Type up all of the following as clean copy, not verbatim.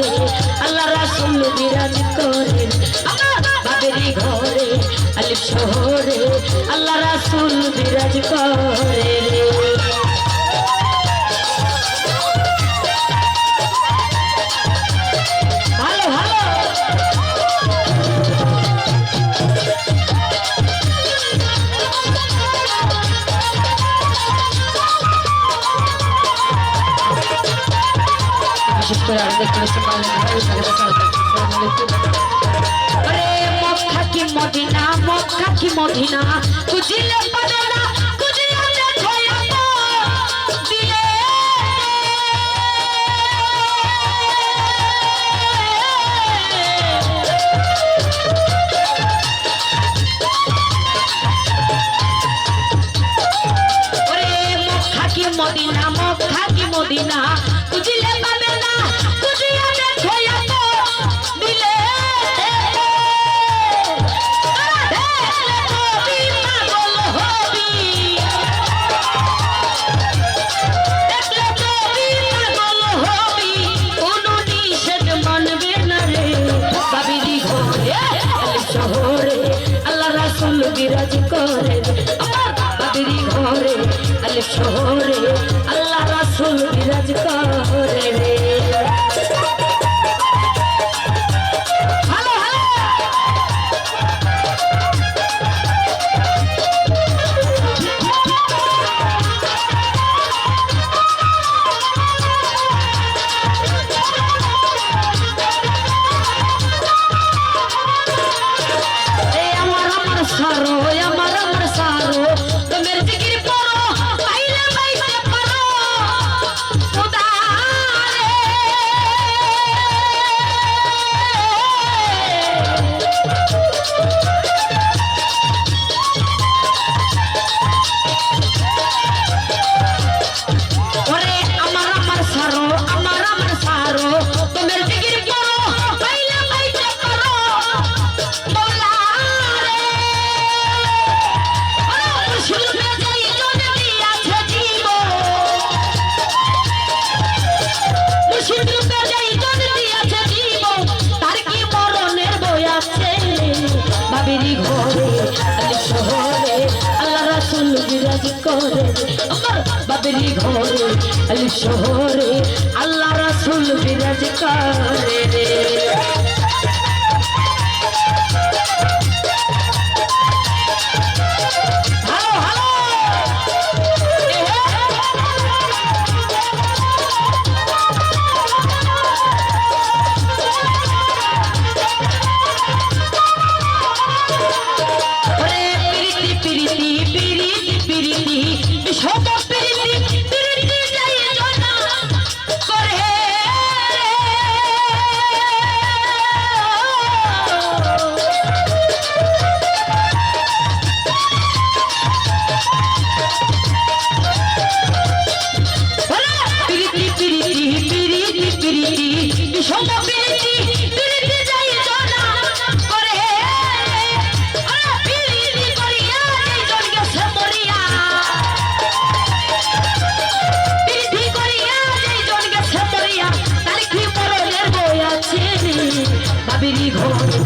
শহরে আল্লাহ রাসূল বিরাজ করেন আমার বাবেরি ঘরে আলিফ শহরে আল্লাহ রাসূল বিরাজ করেন ভালো ভালো मक्का की मदीना तुझिले पड़ेला तुझिया देखो दिले मक्का की मदीना तुझिले पड़ेला तुझिया देखो दिले বিরাজ করেন আমার বাবেরি ঘরে আলিফ শহরে আল্লাহ রাসূল বিরাজ করেন বাবেরি ঘরে আলিফ শহরে আল্লাহ রাসূল বিরাজ করেন আমার বাবেরি ঘরে আলিফ শহরে আল্লাহ রাসূল বিরাজ করেন বাবেরি ঘরে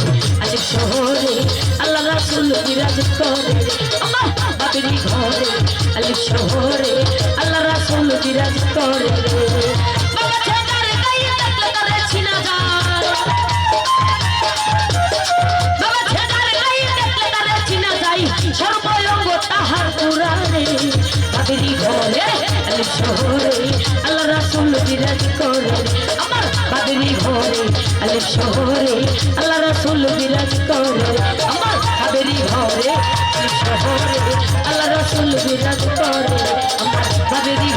আলিফ শহরে আল্লাহ রাসূল বিরাজ করেন আমার বাবেরি ঘরে আলিফ শহরে আল্লাহ রাসূল বিরাজ করেন বাবা ছেদার গায়ে দেখলে তারে ছিনা যায় বাবা ছেদার গায়ে দেখলে তারে ছিনা যায় সর্বঙ্গ তাহার পুরানে বাবেরি ঘরে আলিফ শহরে আল্লাহ রাসূল বিরাজ করেন আমার বাবেরি ঘরে আলিফ শহরে আল্লাহ রাসূল বিরাজ করেন আমার বাবেরি ঘরে আলিফ শহরে আল্লাহ রাসূল বিরাজ করেন আমার বাবেরি